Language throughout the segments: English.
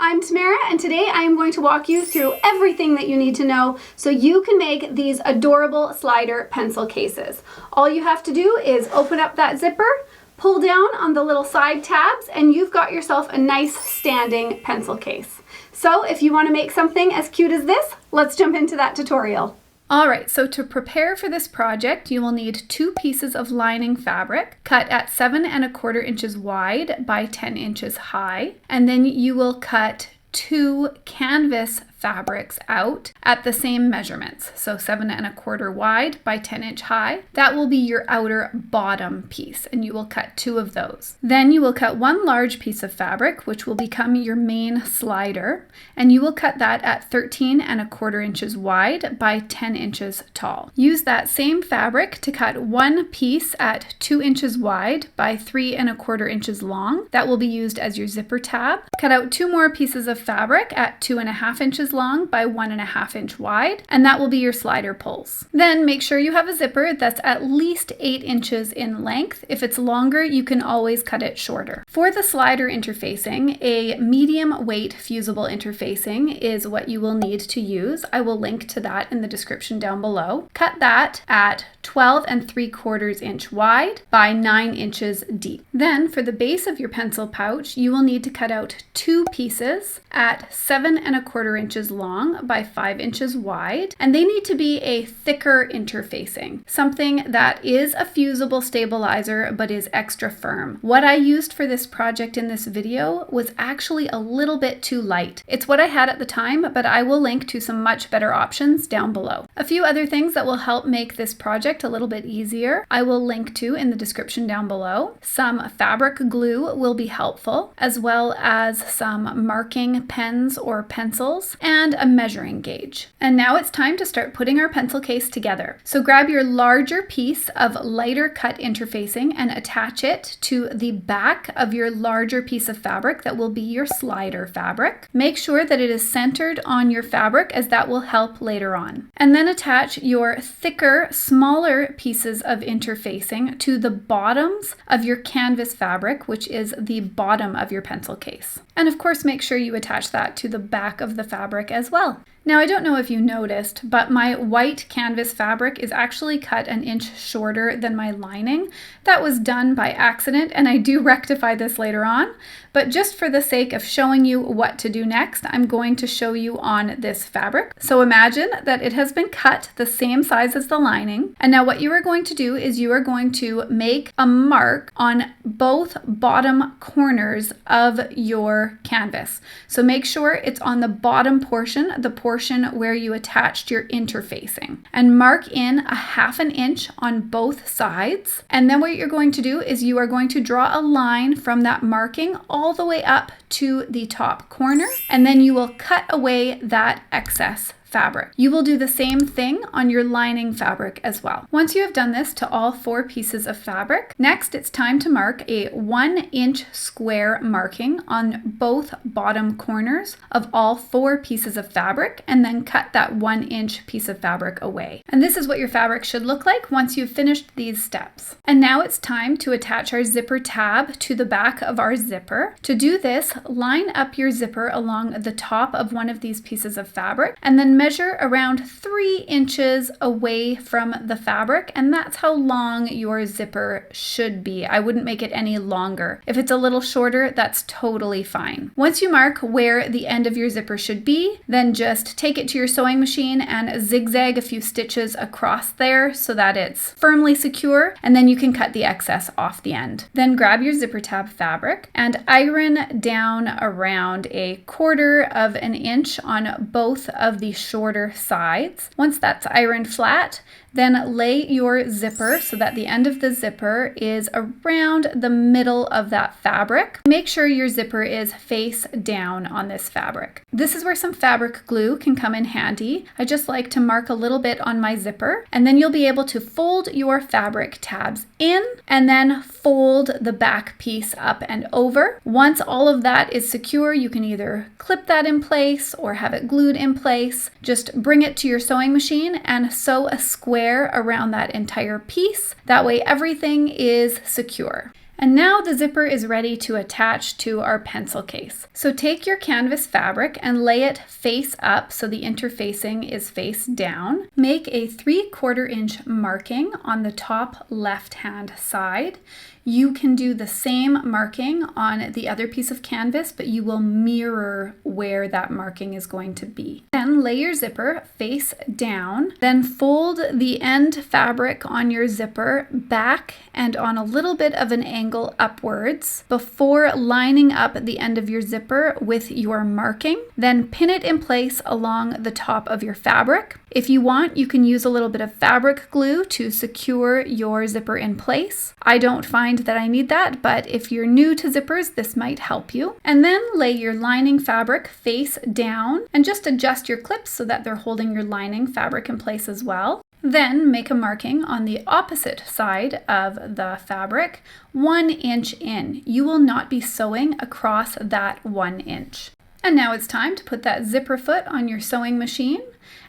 I'm Tamara, and today I am going to walk you through everything that you need to know so you can make these adorable slider pencil cases. All you have to do is open up that zipper, pull down on the little side tabs, and you've got yourself a nice standing pencil case. So if you want to make something as cute as this, let's jump into that tutorial. Alright, so to prepare for this project, you will need 2 pieces of lining fabric cut at 7 1/4 inches wide by 10 inches high, and then you will cut 2 canvas fabrics out at the same measurements. So 7 1/4 wide by 10 inch high. That will be your outer bottom piece, and you will cut 2 of those. Then you will cut 1 large piece of fabric, which will become your main slider, and you will cut that at 13 1/4 inches wide by 10 inches tall. Use that same fabric to cut 1 piece at 2 inches wide by 3 1/4 inches long. That will be used as your zipper tab. Cut out 2 more pieces of fabric at 2 1/2 inches long by 1 1/2 inch wide, and that will be your slider pulls. Then make sure you have a zipper that's at least 8 inches in length. If it's longer, you can always cut it shorter. For the slider interfacing, a medium weight fusible interfacing is what you will need to use. I will link to that in the description down below. Cut that at 12 3/4 inch wide by 9 inches deep. Then for the base of your pencil pouch, you will need to cut out 2 pieces at 7 1/4 inches long by 5 inches wide, and they need to be a thicker interfacing, something that is a fusible stabilizer but is extra firm. What I used for this project in this video was actually a little bit too light. It's what I had at the time, but I will link to some much better options down below. A few other things that will help make this project a little bit easier, I will link to in the description down below. Some fabric glue will be helpful, as well as some marking pens or pencils, and a measuring gauge. And now it's time to start putting our pencil case together. So grab your larger piece of lighter cut interfacing and attach it to the back of your larger piece of fabric that will be your slider fabric. Make sure that it is centered on your fabric, as that will help later on. And then attach your thicker, smaller pieces of interfacing to the bottoms of your canvas fabric, which is the bottom of your pencil case. And of course, make sure you attach that to the back of the fabric as well. Now, I don't know if you noticed, but my white canvas fabric is actually cut an inch shorter than my lining. That was done by accident, and I do rectify this later on. But just for the sake of showing you what to do next, I'm going to show you on this fabric. So imagine that it has been cut the same size as the lining. And now what you are going to do is you are going to make a mark on both bottom corners of your canvas. So make sure it's on the bottom portion, the portion where you attached your interfacing, and mark in a 1/2 inch on both sides. And then what you're going to do is you are going to draw a line from that marking all the way up to the top corner, and then you will cut away that excess fabric. You will do the same thing on your lining fabric as well. Once you have done this to all 4 pieces of fabric, next it's time to mark a 1 inch square marking on both bottom corners of all 4 pieces of fabric, and then cut that 1 inch piece of fabric away. And this is what your fabric should look like once you've finished these steps. And now it's time to attach our zipper tab to the back of our zipper. To do this, line up your zipper along the top of one of these pieces of fabric, and then measure around 3 inches away from the fabric, and that's how long your zipper should be. I wouldn't make it any longer. If it's a little shorter, that's totally fine. Once you mark where the end of your zipper should be, then just take it to your sewing machine and zigzag a few stitches across there so that it's firmly secure, and then you can cut the excess off the end. Then grab your zipper tab fabric and iron down around 1/4 inch on both of the shorter sides. Once that's ironed flat, then lay your zipper so that the end of the zipper is around the middle of that fabric. Make sure your zipper is face down on this fabric. This is where some fabric glue can come in handy. I just like to mark a little bit on my zipper, and then you'll be able to fold your fabric tabs in and then fold the back piece up and over. Once all of that is secure, you can either clip that in place or have it glued in place. Just bring it to your sewing machine and sew a square around that entire piece. That way everything is secure. And now the zipper is ready to attach to our pencil case. So take your canvas fabric and lay it face up so the interfacing is face down. Make a 3/4 inch marking on the top left-hand side. You can do the same marking on the other piece of canvas, but you will mirror where that marking is going to be. Then lay your zipper face down, then fold the end fabric on your zipper back and on a little bit of an angle upwards before lining up the end of your zipper with your marking. Then pin it in place along the top of your fabric. If you want, you can use a little bit of fabric glue to secure your zipper in place. I don't find that I need that, but if you're new to zippers, this might help you. And then lay your lining fabric face down and just adjust your clips so that they're holding your lining fabric in place as well. Then make a marking on the opposite side of the fabric, 1 inch in. You will not be sewing across that 1 inch. And now it's time to put that zipper foot on your sewing machine,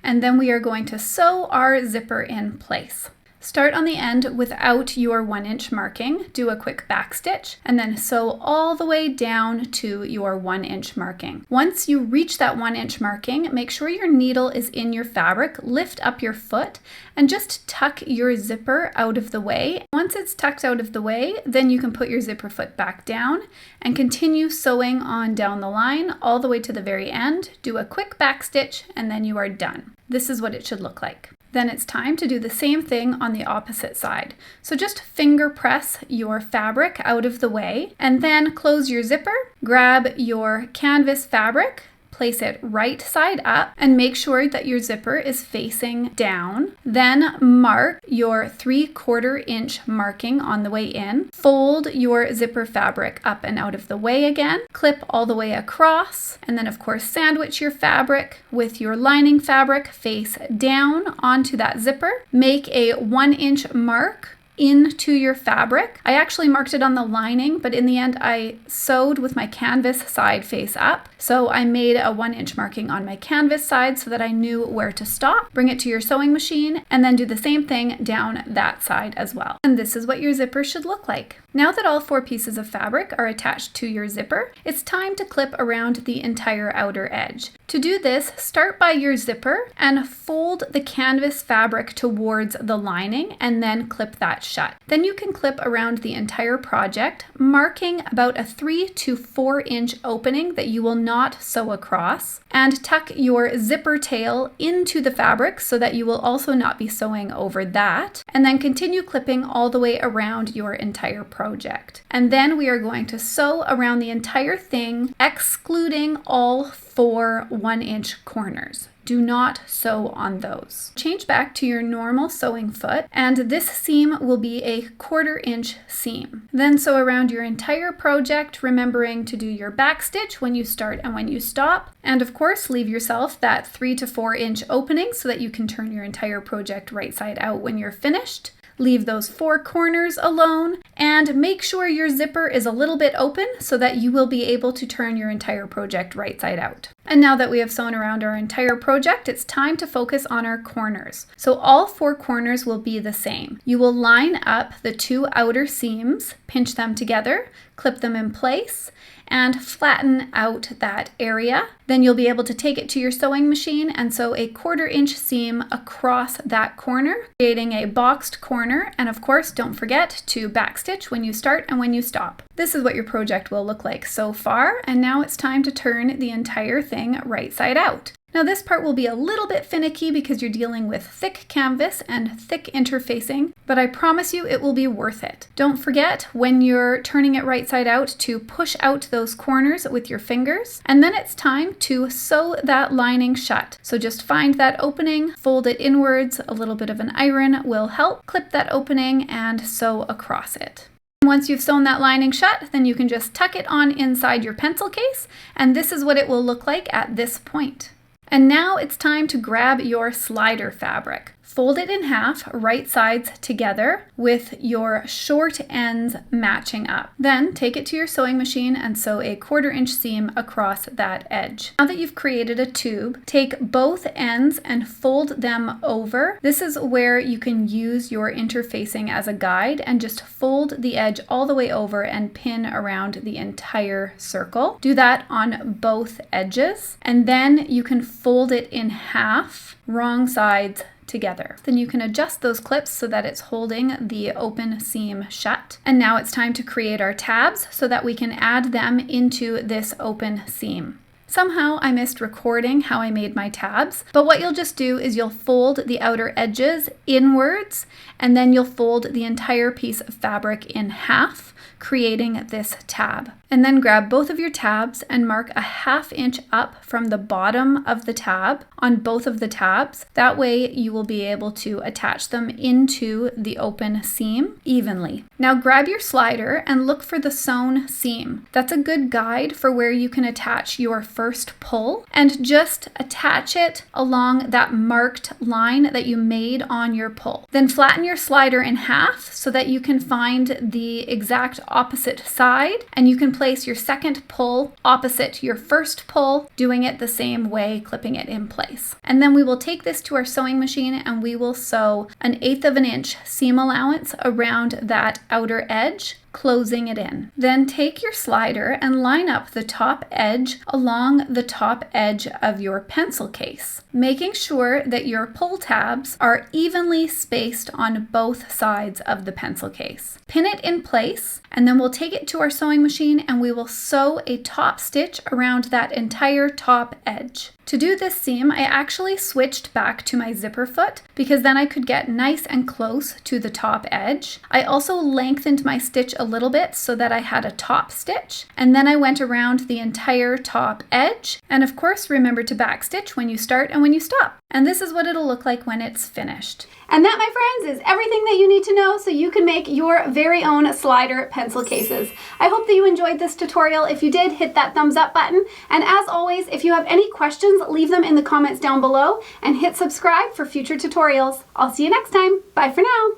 and then we are going to sew our zipper in place. Start on the end without your 1 inch marking, do a quick back stitch, and then sew all the way down to your 1 inch marking. Once you reach that 1 inch marking, make sure your needle is in your fabric, lift up your foot, and just tuck your zipper out of the way. Once it's tucked out of the way, then you can put your zipper foot back down and continue sewing on down the line all the way to the very end. Do a quick back stitch, and then you are done. This is what it should look like. Then it's time to do the same thing on the opposite side. So just finger press your fabric out of the way and then close your zipper, grab your canvas fabric, place it right side up and make sure that your zipper is facing down. Then mark your 3/4 inch marking on the way in. Fold your zipper fabric up and out of the way again. Clip all the way across, and then of course sandwich your fabric with your lining fabric face down onto that zipper. Make a 1 inch mark into your fabric. I actually marked it on the lining, but in the end I sewed with my canvas side face up. So I made a 1 inch marking on my canvas side so that I knew where to stop. Bring it to your sewing machine and then do the same thing down that side as well. And this is what your zipper should look like. Now that all 4 pieces of fabric are attached to your zipper, it's time to clip around the entire outer edge. To do this, start by your zipper and fold the canvas fabric towards the lining and then clip that shut. Then you can clip around the entire project, marking about a 3 to 4 inch opening that you will not sew across, and tuck your zipper tail into the fabric so that you will also not be sewing over that, and then continue clipping all the way around your entire project. And then we are going to sew around the entire thing, excluding all 4 1 inch corners. Do not sew on those. Change back to your normal sewing foot, and this seam will be a 1/4 inch seam. Then sew around your entire project, remembering to do your back stitch when you start and when you stop. And of course, leave yourself that 3 to 4 inch opening so that you can turn your entire project right side out when you're finished. Leave those 4 corners alone and make sure your zipper is a little bit open so that you will be able to turn your entire project right side out. And now that we have sewn around our entire project, it's time to focus on our corners. So all 4 corners will be the same. You will line up the 2 outer seams, pinch them together, clip them in place, and flatten out that area. Then you'll be able to take it to your sewing machine and sew a 1/4 inch seam across that corner, creating a boxed corner. And of course, don't forget to backstitch when you start and when you stop. This is what your project will look like so far, and now it's time to turn the entire thing right side out. Now this part will be a little bit finicky because you're dealing with thick canvas and thick interfacing, but I promise you it will be worth it. Don't forget when you're turning it right side out to push out those corners with your fingers, and then it's time to sew that lining shut. So just find that opening, fold it inwards, a little bit of an iron will help, clip that opening and sew across it. Once you've sewn that lining shut, then you can just tuck it on inside your pencil case, and this is what it will look like at this point. And now it's time to grab your slider fabric. Fold it in half, right sides together, with your short ends matching up. Then take it to your sewing machine and sew a 1/4 inch seam across that edge. Now that you've created a tube, take both ends and fold them over. This is where you can use your interfacing as a guide and just fold the edge all the way over and pin around the entire circle. Do that on both edges, and then you can fold it in half, wrong sides together. Then you can adjust those clips so that it's holding the open seam shut. And now it's time to create our tabs so that we can add them into this open seam. Somehow I missed recording how I made my tabs, but what you'll just do is you'll fold the outer edges inwards, and then you'll fold the entire piece of fabric in half, creating this tab. And then grab both of your tabs and mark a 1/2 inch up from the bottom of the tab on both of the tabs. That way you will be able to attach them into the open seam evenly. Now grab your slider and look for the sewn seam. That's a good guide for where you can attach your first pull, and just attach it along that marked line that you made on your pull. Then flatten your slider in half so that you can find the exact opposite side, and you can place your second pull opposite your first pull, doing it the same way, clipping it in place. And then we will take this to our sewing machine and we will sew an 1/8 of an inch seam allowance around that outer edge, closing it in. Then take your slider and line up the top edge along the top edge of your pencil case, making sure that your pull tabs are evenly spaced on both sides of the pencil case. Pin it in place, and then we'll take it to our sewing machine and we will sew a top stitch around that entire top edge. To do this seam, I actually switched back to my zipper foot because then I could get nice and close to the top edge. I also lengthened my stitch a little bit so that I had a top stitch, and then I went around the entire top edge. And of course, remember to back stitch when you start and when you stop. And this is what it'll look like when it's finished. And that, my friends, is everything that you need to know so you can make your very own slider pencil cases. I hope that you enjoyed this tutorial. If you did, hit that thumbs up button. And as always, if you have any questions, leave them in the comments down below and hit subscribe for future tutorials. I'll see you next time. Bye for now.